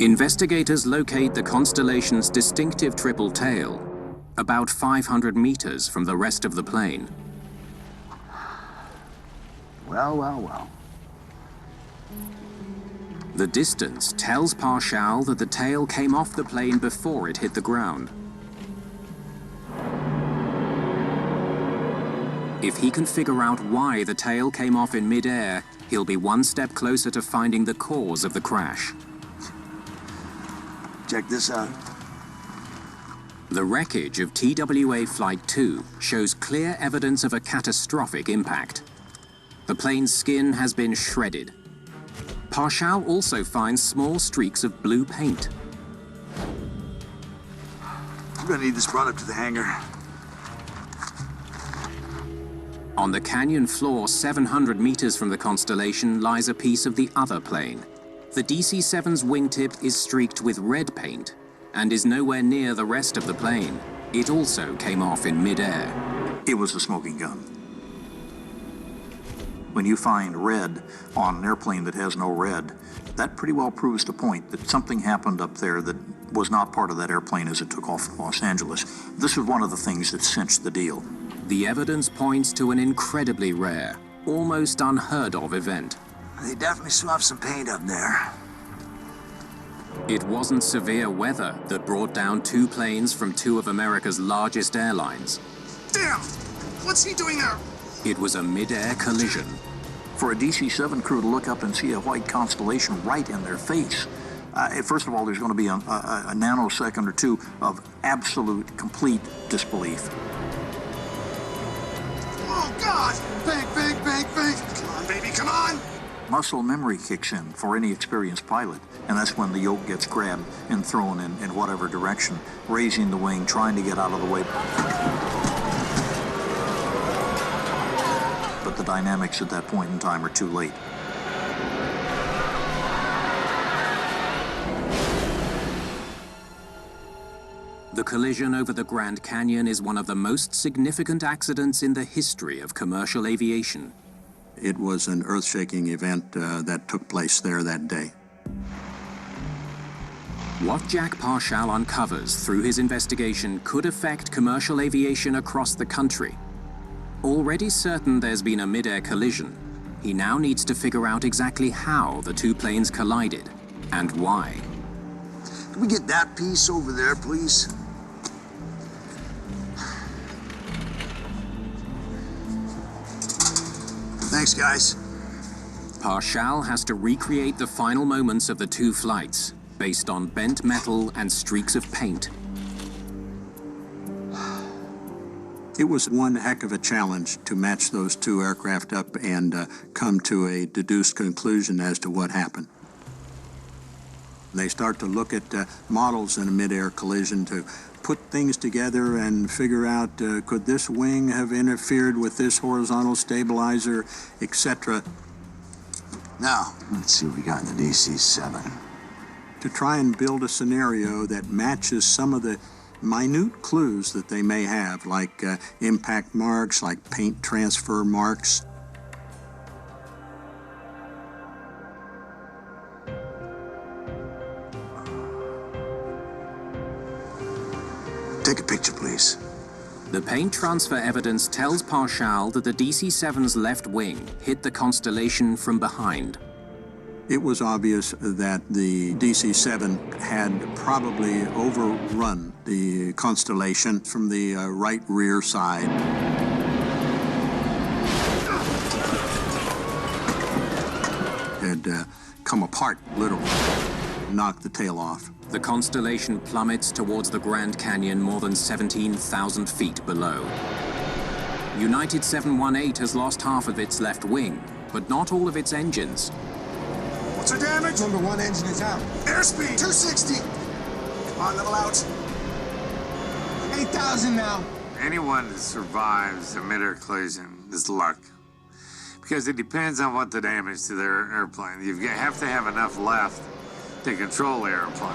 Investigators locate the constellation's distinctive triple tail, about 500 meters from the rest of the plane. Well, well, well. The distance tells Parshall that the tail came off the plane before it hit the ground. If he can figure out why the tail came off in mid-air, he'll be one step closer to finding the cause of the crash. Check this out. The wreckage of TWA Flight 2 shows clear evidence of a catastrophic impact. The plane's skin has been shredded. Parshall also finds small streaks of blue paint. We're gonna need this brought up to the hangar. On the canyon floor 700 meters from the constellation lies a piece of the other plane. The DC-7's wingtip is streaked with red paint and is nowhere near the rest of the plane. It also came off in mid-air. It was a smoking gun. When you find red on an airplane that has no red, that pretty well proves the point that something happened up there that was not part of that airplane as it took off from Los Angeles. This was one of the things that cinched the deal. The evidence points to an incredibly rare, almost unheard of event. They definitely swapped some paint up there. It wasn't severe weather that brought down two planes from two of America's largest airlines. Damn! What's he doing there? It was a mid-air collision. For a DC-7 crew to look up and see a white constellation right in their face, first of all, there's going to be a nanosecond or two of absolute, complete disbelief. Oh, God! Bank, bank, bank, bank! Come on, baby, come on! Muscle memory kicks in for any experienced pilot, and that's when the yoke gets grabbed and thrown in whatever direction, raising the wing, trying to get out of the way. But the dynamics at that point in time are too late. The collision over the Grand Canyon is one of the most significant accidents in the history of commercial aviation. It was an earth-shaking event that took place there that day. What Jack Parshall uncovers through his investigation could affect commercial aviation across the country. Already certain there's been a mid-air collision, he now needs to figure out exactly how the two planes collided and why. Can we get that piece over there, please? Thanks, guys. Parshall has to recreate the final moments of the two flights, based on bent metal and streaks of paint. It was one heck of a challenge to match those two aircraft up and come to a deduced conclusion as to what happened. They start to look at models in a mid-air collision to put things together and figure out, could this wing have interfered with this horizontal stabilizer, etc. Now, let's see what we got in the DC-7. To try and build a scenario that matches some of the minute clues that they may have, like impact marks, like paint transfer marks. Take a picture, please. The paint transfer evidence tells Parshall that the DC-7's left wing hit the constellation from behind. It was obvious that the DC-7 had probably overrun the constellation from the right rear side. Had come apart, literally, knocked the tail off. The constellation plummets towards the Grand Canyon more than 17,000 feet below. United 718 has lost half of its left wing, but not all of its engines. What's our damage? Number one engine is out. Airspeed! 260! Come on, level out. 8,000 now. Anyone that survives a mid-air collision is luck. Because it depends on what the damage to their airplane. You have to have enough left to control the airplane.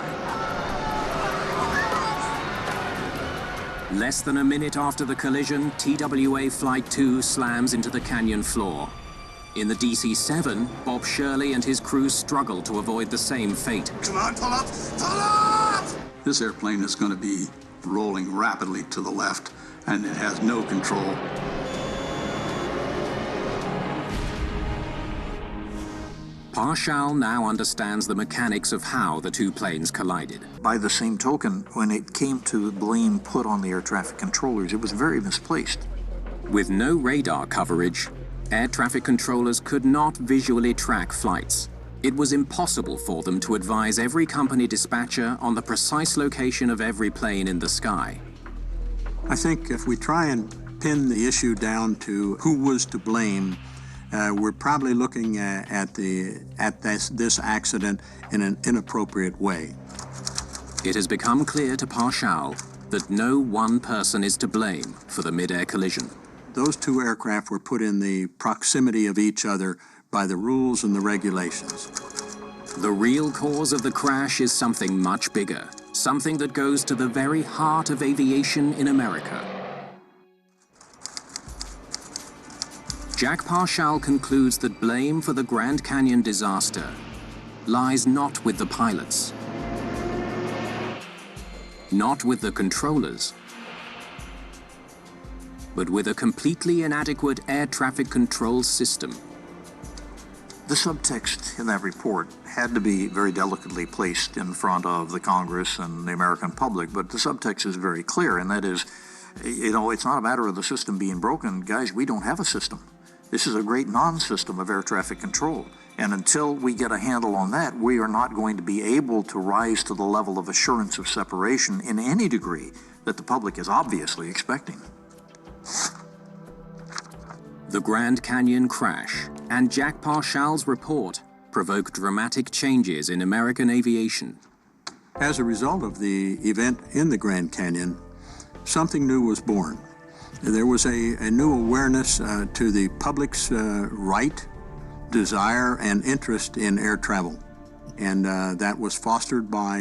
Less than a minute after the collision, TWA Flight 2 slams into the canyon floor. In the DC-7, Bob Shirley and his crew struggle to avoid the same fate. Come on, pull up! Pull up! This airplane is going to be rolling rapidly to the left, and it has no control. Parshall now understands the mechanics of how the two planes collided. By the same token, when it came to blame put on the air traffic controllers, it was very misplaced. With no radar coverage, air traffic controllers could not visually track flights. It was impossible for them to advise every company dispatcher on the precise location of every plane in the sky. I think if we try and pin the issue down to who was to blame, we're probably looking at this accident in an inappropriate way. It has become clear to Parshall that no one person is to blame for the mid-air collision. Those two aircraft were put in the proximity of each other by the rules and the regulations. The real cause of the crash is something much bigger, something that goes to the very heart of aviation in America. Jack Parshall concludes that blame for the Grand Canyon disaster lies not with the pilots, not with the controllers, but with a completely inadequate air traffic control system. The subtext in that report had to be very delicately placed in front of the Congress and the American public, but the subtext is very clear, and that is, it's not a matter of the system being broken. Guys, we don't have a system. This is a great non-system of air traffic control. And until we get a handle on that, we are not going to be able to rise to the level of assurance of separation in any degree that the public is obviously expecting. The Grand Canyon crash and Jack Parshall's report provoked dramatic changes in American aviation. As a result of the event in the Grand Canyon, something new was born. There was a new awareness to the public's right, desire, and interest in air travel. And that was fostered by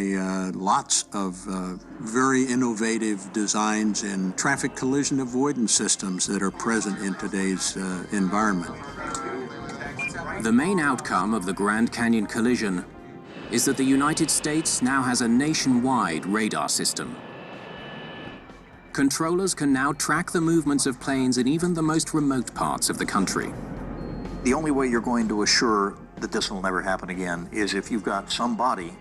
lots of very innovative designs in traffic collision avoidance systems that are present in today's environment. The main outcome of the Grand Canyon collision is that the United States now has a nationwide radar system. Controllers can now track the movements of planes in even the most remote parts of the country. The only way you're going to assure that this will never happen again is if you've got somebody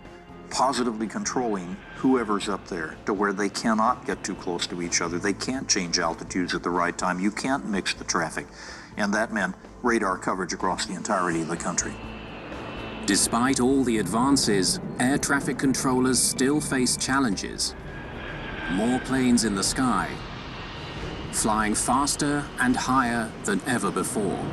positively controlling whoever's up there to where they cannot get too close to each other. They can't change altitudes at the right time. You can't mix the traffic. And that meant radar coverage across the entirety of the country. Despite all the advances, air traffic controllers still face challenges. More planes in the sky, flying faster and higher than ever before.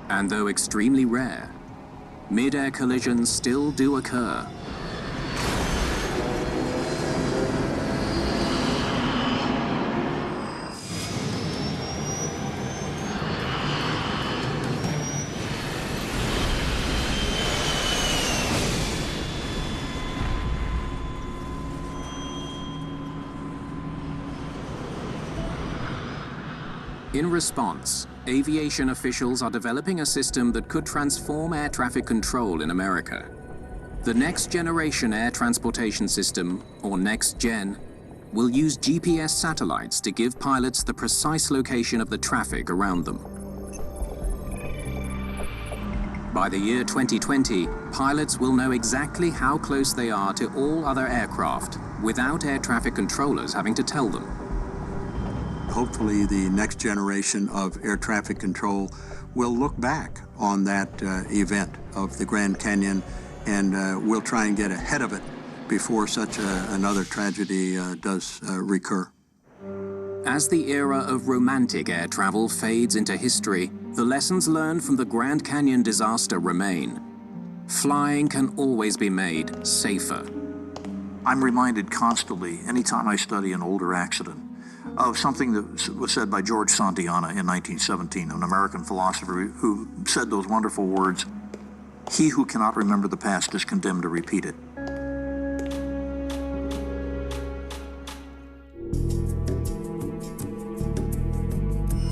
And though extremely rare, mid-air collisions still do occur. In response, aviation officials are developing a system that could transform air traffic control in America. The Next Generation Air Transportation System, or NextGen, will use GPS satellites to give pilots the precise location of the traffic around them. By the year 2020, pilots will know exactly how close they are to all other aircraft without air traffic controllers having to tell them. Hopefully the next generation of air traffic control will look back on that event of the Grand Canyon, and we'll try and get ahead of it before such another tragedy does recur. As the era of romantic air travel fades into history, the lessons learned from the Grand Canyon disaster remain. Flying can always be made safer. I'm reminded constantly, anytime I study an older accident, of something that was said by George Santayana in 1917, an American philosopher who said those wonderful words, "He who cannot remember the past is condemned to repeat it."